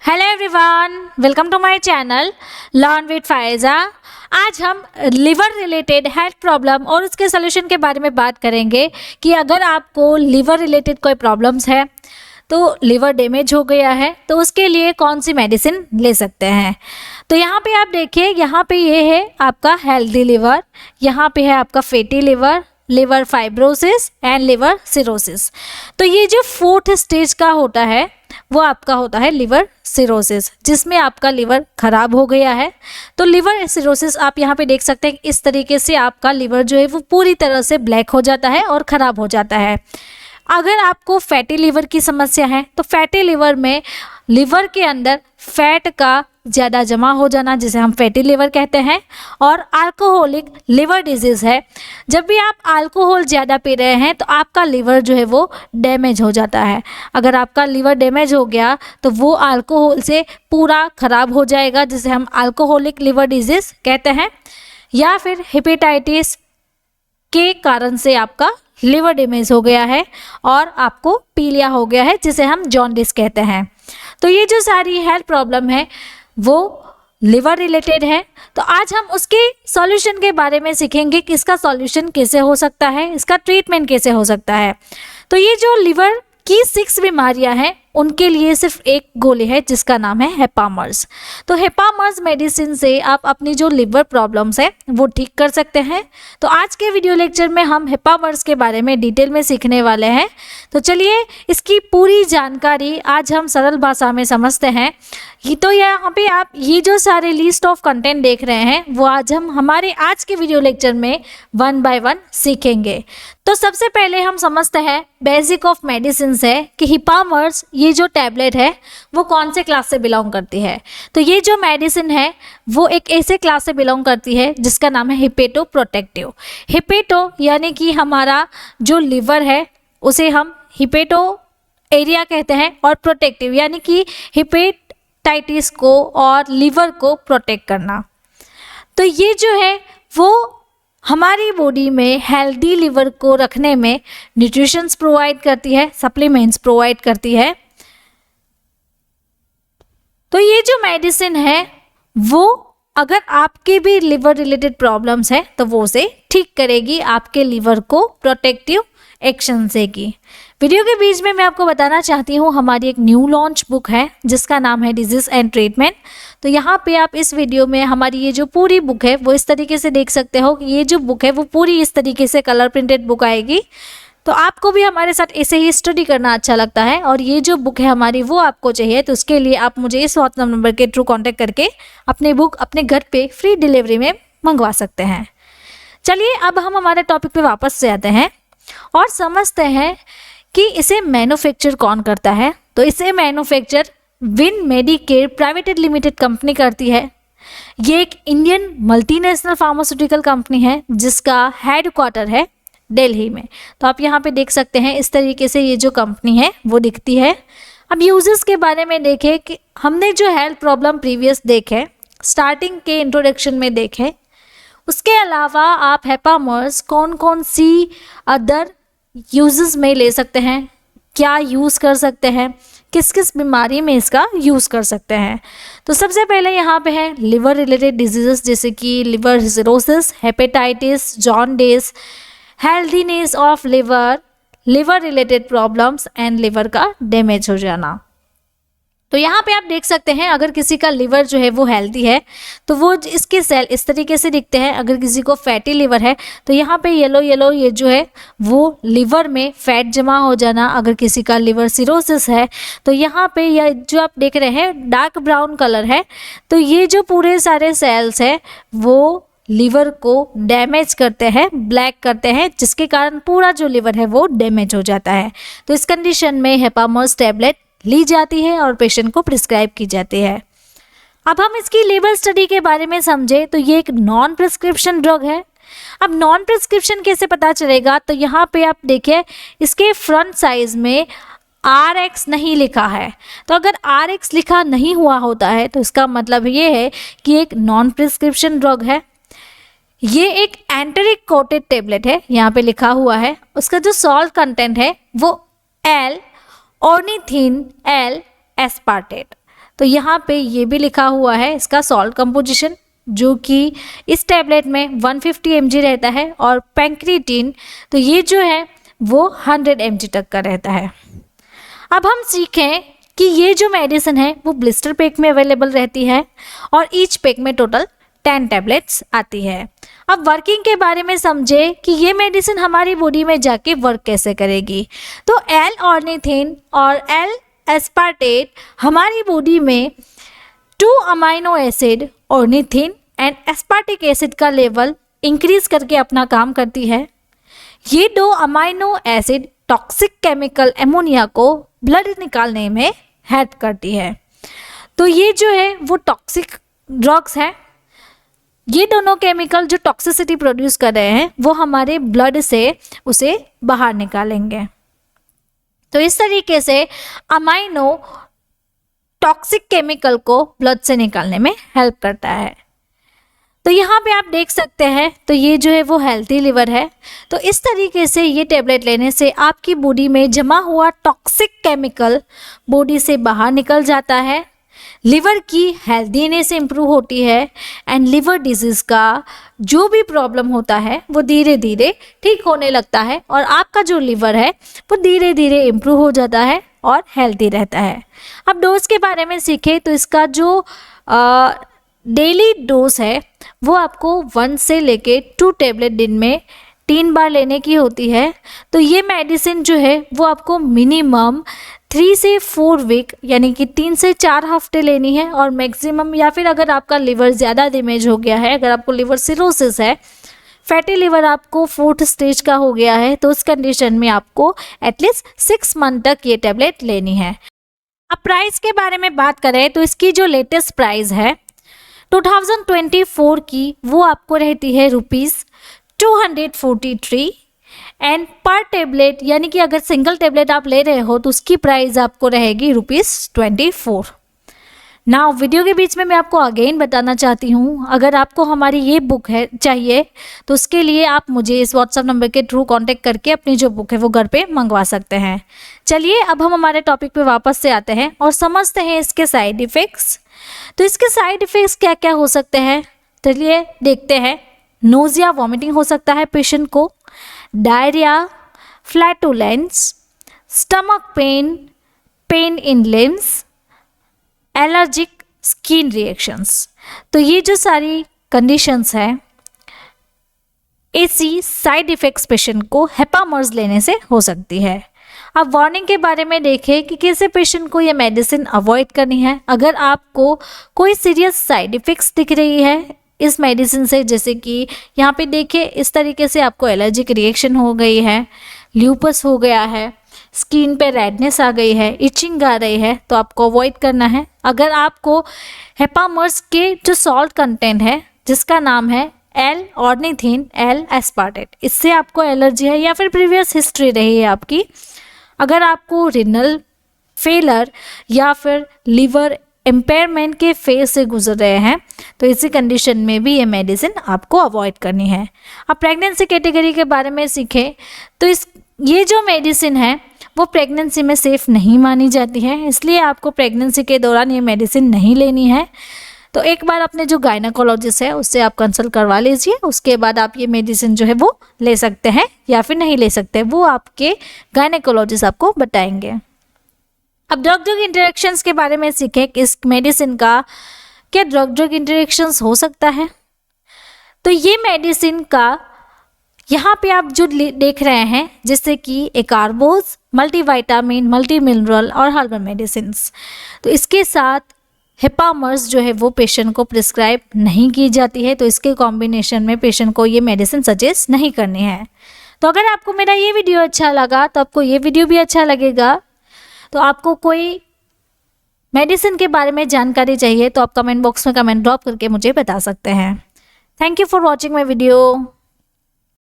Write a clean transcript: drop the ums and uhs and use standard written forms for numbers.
Hello everyone, welcome to my channel learn with Faiza. आज हम liver related health problem और उसके सोल्यूशन के बारे में बात करेंगे कि अगर आपको लिवर रिलेटेड कोई प्रॉब्लम्स है तो लिवर डैमेज हो गया है तो उसके लिए कौन सी मेडिसिन ले सकते हैं। तो यहाँ पे आप देखिए, यहाँ पे ये है आपका हेल्दी लिवर, यहाँ पे है आपका fatty liver, liver fibrosis and liver cirrhosis. तो ये जो फोर्थ स्टेज का होता है वो आपका होता है लिवर सिरोसिस, जिसमें आपका लिवर खराब हो गया है। तो लिवर सिरोसिस आप यहाँ पे देख सकते हैं, इस तरीके से आपका लिवर जो है वो पूरी तरह से ब्लैक हो जाता है और ख़राब हो जाता है। अगर आपको फैटी लिवर की समस्या है तो फैटी लिवर में लिवर के अंदर फैट का ज़्यादा जमा हो जाना, जिसे हम फैटी लिवर कहते हैं। और अल्कोहलिक लिवर डिजीज़ है, जब भी आप अल्कोहल ज़्यादा पी रहे हैं तो आपका लिवर जो है वो डैमेज हो जाता है। अगर आपका लिवर डैमेज हो गया तो वो अल्कोहल से पूरा ख़राब हो जाएगा, जिसे हम अल्कोहलिक लिवर डिजीज़ कहते हैं। या फिर हेपेटाइटिस के कारण से आपका लिवर डैमेज हो गया है और आपको पीलिया हो गया है, जिसे हम जॉन्डिस कहते हैं। तो ये जो सारी हेल्थ प्रॉब्लम है वो लिवर रिलेटेड है। तो आज हम उसके सॉल्यूशन के बारे में सीखेंगे कि इसका सॉल्यूशन कैसे हो सकता है, इसका ट्रीटमेंट कैसे हो सकता है। तो ये जो लिवर की 6 बीमारियां हैं उनके लिए सिर्फ एक गोली है जिसका नाम है हेपामर्स। तो हेपामर्स मेडिसिन से आप अपनी जो लिवर प्रॉब्लम्स है वो ठीक कर सकते हैं। तो आज के वीडियो लेक्चर में हम हेपामर्स के बारे में डिटेल में सीखने वाले हैं। तो चलिए इसकी पूरी जानकारी आज हम सरल भाषा में समझते हैं। तो यहाँ पे आप ये जो सारे लिस्ट ऑफ कंटेंट देख रहे हैं वो आज हम हमारे आज के वीडियो लेक्चर में 1 बाय 1 सीखेंगे। तो सबसे पहले हम समझते हैं बेसिक ऑफ मेडिसिन है कि हेपामर्स ये जो टैबलेट है वो कौन से क्लास से बिलोंग करती है। तो ये जो मेडिसिन है वो एक ऐसे क्लास से बिलोंग करती है जिसका नाम है हेपेटो प्रोटेक्टिव। हेपेटो यानी कि हमारा जो लिवर है उसे हम हेपेटो एरिया कहते हैं, और प्रोटेक्टिव यानी कि हेपेटाइटिस को और लिवर को प्रोटेक्ट करना। तो ये जो है वो हमारी बॉडी में हेल्दी लिवर को रखने में न्यूट्रिशंस प्रोवाइड करती है, सप्लीमेंट्स प्रोवाइड करती है। तो ये जो मेडिसिन है वो अगर आपके भी लिवर रिलेटेड प्रॉब्लम्स है तो वो उसे ठीक करेगी, आपके लिवर को प्रोटेक्टिव एक्शन से की। वीडियो के बीच में मैं आपको बताना चाहती हूँ हमारी एक न्यू लॉन्च बुक है जिसका नाम है डिजीज़ एंड ट्रीटमेंट। तो यहाँ पे आप इस वीडियो में हमारी ये जो पूरी बुक है वो इस तरीके से देख सकते हो कि ये जो बुक है वो पूरी इस तरीके से कलर प्रिंटेड बुक आएगी। तो आपको भी हमारे साथ ऐसे ही स्टडी करना अच्छा लगता है और ये जो बुक है हमारी वो आपको चाहिए, तो उसके लिए आप मुझे इस व्हाट्सएप नंबर के थ्रू कॉन्टैक्ट करके अपनी बुक अपने घर पे फ्री डिलीवरी में मंगवा सकते हैं। चलिए अब हम हमारे टॉपिक पे वापस से आते हैं और समझते हैं कि इसे मैन्युफैक्चर कौन करता है। तो इसे manufacture win Medicare private limited company करती है। ये एक इंडियन मल्टीनेशनल फार्मास्यूटिकल कंपनी है जिसका हेडक्वार्टर है दिल्ली में। तो आप यहाँ पे देख सकते हैं इस तरीके से ये जो कंपनी है वो दिखती है। अब यूजेस के बारे में देखें कि हमने जो हेल्थ प्रॉब्लम प्रीवियस देखे स्टार्टिंग के इंट्रोडक्शन में देखे, उसके अलावा आप हेपामर्स कौन कौन सी अदर यूजेस में ले सकते हैं, क्या यूज़ कर सकते हैं, किस किस बीमारी में इसका यूज़ कर सकते हैं। तो सबसे पहले यहाँ पे है लिवर रिलेटेड डिजीज़ेस जैसे कि liver cirrhosis, hepatitis, jaundice, healthiness of liver, liver related problems and liver का डैमेज हो जाना। तो यहाँ पे आप देख सकते हैं अगर किसी का लिवर जो है वो हेल्दी है तो वो इसके सेल इस तरीके से दिखते हैं। अगर किसी को फैटी लिवर है तो यहाँ पे येलो येलो ये जो है वो लिवर में फैट जमा हो जाना। अगर किसी का लिवर सिरोसिस है तो यहाँ पे यह जो आप देख रहे हैं डार्क ब्राउन कलर है, तो ये जो पूरे सारे सेल्स है वो लिवर को डैमेज करते हैं, ब्लैक करते हैं, जिसके कारण पूरा जो लिवर है वो डैमेज हो जाता है। तो इस कंडीशन में हेपामर्स टैबलेट ली जाती है और पेशेंट को प्रिस्क्राइब की जाती है। अब हम इसकी लेबल स्टडी के बारे में समझे तो ये एक नॉन प्रिस्क्रिप्शन ड्रग है। अब नॉन प्रिस्क्रिप्शन कैसे पता चलेगा, तो यहाँ पे आप देखिए इसके फ्रंट साइज में RX नहीं लिखा है। तो अगर RX लिखा नहीं हुआ होता है तो इसका मतलब ये है कि एक नॉन प्रिस्क्रिप्शन ड्रग है। ये एक एंटेरिक कोटेड टेबलेट है, यहाँ पे लिखा हुआ है। उसका जो सॉल्ट कंटेंट है वो L ऑर्निथिन L एस्पार्टेट। तो यहाँ पे ये भी लिखा हुआ है इसका सॉल्ट कंपोजिशन, जो कि इस टैबलेट में 150 mg रहता है, और पैंक्रीटिन तो ये जो है वो 100 mg तक का रहता है। अब हम सीखें कि ये जो मेडिसिन है वो ब्लिस्टर पैक में अवेलेबल रहती है, और ईच पैक में टोटल 10 टैबलेट्स आती है। अब वर्किंग के बारे में समझे कि ये मेडिसिन हमारी बॉडी में जाके वर्क कैसे करेगी। तो एल ऑर्निथिन और एल एस्पार्टेट हमारी बॉडी में 2 amino acid ornithine and aspartic acid का लेवल इंक्रीज करके अपना काम करती है। ये 2 amino acid toxic chemical ammonia को ब्लड निकालने में हेल्प करती है। तो ये जो है वो टॉक्सिक ड्रग्स हैं। ये दोनों केमिकल जो टॉक्सिसिटी प्रोड्यूस कर रहे हैं वो हमारे ब्लड से उसे बाहर निकालेंगे। तो इस तरीके से अमाइनो टॉक्सिक केमिकल को ब्लड से निकालने में हेल्प करता है। तो यहाँ पे आप देख सकते हैं, तो ये जो है वो हेल्थी लिवर है। तो इस तरीके से ये टैबलेट लेने से आपकी बॉडी में जमा हुआ टॉक्सिक केमिकल बॉडी से बाहर निकल जाता है, लिवर की हेल्दीनेस इंप्रूव होती है, एंड लिवर डिजीज़ का जो भी प्रॉब्लम होता है वो धीरे धीरे ठीक होने लगता है, और आपका जो लिवर है वो धीरे धीरे इम्प्रूव हो जाता है और हेल्दी रहता है। अब डोज के बारे में सीखें तो इसका जो डेली डोज है वो आपको 1 से लेके 2 टैबलेट दिन में 3 बार लेने की होती है। तो ये मेडिसिन जो है वो आपको मिनिमम 3 से 4 वीक यानी कि 3 से 4 हफ्ते लेनी है, और मैक्सिमम, या फिर अगर आपका लिवर ज़्यादा डैमेज हो गया है, अगर आपको लिवर सिरोसिस है, फैटी लिवर आपको 4th स्टेज का हो गया है, तो उस कंडीशन में आपको एटलीस्ट 6 मंथ तक ये टैबलेट लेनी है। अब प्राइस के बारे में बात करें तो इसकी जो लेटेस्ट प्राइस है 2024 की वो आपको रहती है ₹243, एंड पर टेबलेट यानी कि अगर सिंगल टेबलेट आप ले रहे हो तो उसकी प्राइस आपको रहेगी ₹24। नाउ वीडियो के बीच में मैं आपको अगेन बताना चाहती हूँ, अगर आपको हमारी ये बुक है चाहिए तो उसके लिए आप मुझे इस व्हाट्सएप नंबर के थ्रू कांटेक्ट करके अपनी जो बुक है वो घर पे मंगवा सकते हैं। चलिए अब हम हमारे टॉपिक पे वापस से आते हैं और समझते हैं इसके साइड इफ़ेक्ट्स। तो इसके साइड इफ़ेक्ट्स क्या क्या हो सकते हैं, चलिए देखते हैं। नोजिया, वॉमिटिंग हो सकता है पेशेंट को, diarrhoea, flatulence, stomach pain, pain in limbs, allergic skin reactions. तो ये जो सारी कंडीशंस हैं, ऐसी साइड इफ़ेक्ट्स पेशेंट को हेपामर्ज लेने से हो सकती है। अब वार्निंग के बारे में देखें कि कैसे पेशेंट को ये मेडिसिन अवॉइड करनी है। अगर आपको कोई सीरियस साइड इफ़ेक्ट्स दिख रही है इस मेडिसिन से, जैसे कि यहाँ पे देखिए इस तरीके से आपको एलर्जिक रिएक्शन हो गई है, ल्यूपस हो गया है, स्किन पे रेडनेस आ गई है, इचिंग आ रही है, तो आपको अवॉइड करना है। अगर आपको हेपामर्ज के जो सॉल्ट कंटेंट है जिसका नाम है एल ऑर्निथिन, एल एस्पार्टेट, इससे आपको एलर्जी है या फिर प्रीवियस हिस्ट्री रही है आपकी, अगर आपको रिनल फेलर या फिर लिवर इम्पेयरमेंट के फेज से गुजर रहे हैं, तो इसी कंडीशन में भी ये मेडिसिन आपको अवॉइड करनी है। अब प्रेगनेंसी कैटेगरी के बारे में सीखें तो ये जो मेडिसिन है वो प्रेगनेंसी में सेफ़ नहीं मानी जाती है, इसलिए आपको प्रेगनेंसी के दौरान ये मेडिसिन नहीं लेनी है। तो एक बार अपने जो गायनेकोलॉजिस्ट है उससे आप कंसल्ट करवा लीजिए, उसके बाद आप ये मेडिसिन जो है वो ले सकते हैं या फिर नहीं ले सकते, वो आपके गायनेकोलॉजिस्ट आपको बताएंगे। अब ड्रग ड्रग इंटरेक्शंस के बारे में सीखें कि इस मेडिसिन का क्या ड्रग ड्रग इंटरेक्शंस हो सकता है। तो ये मेडिसिन का यहाँ पे आप जो देख रहे हैं, जैसे कि एकार्बोज, मल्टीविटामिन, मल्टी मिनरल और हर्बल मेडिसिन्स, तो इसके साथ हेपामर्ज जो है वो पेशेंट को प्रिस्क्राइब नहीं की जाती है, तो इसके कॉम्बिनेशन में पेशेंट को ये मेडिसिन सजेस्ट नहीं करनी है। तो अगर आपको मेरा ये वीडियो अच्छा लगा तो आपको ये वीडियो भी अच्छा लगेगा। तो आपको कोई मेडिसिन के बारे में जानकारी चाहिए तो आप कमेंट बॉक्स में कमेंट ड्रॉप करके मुझे बता सकते हैं। Thank you for watching my video.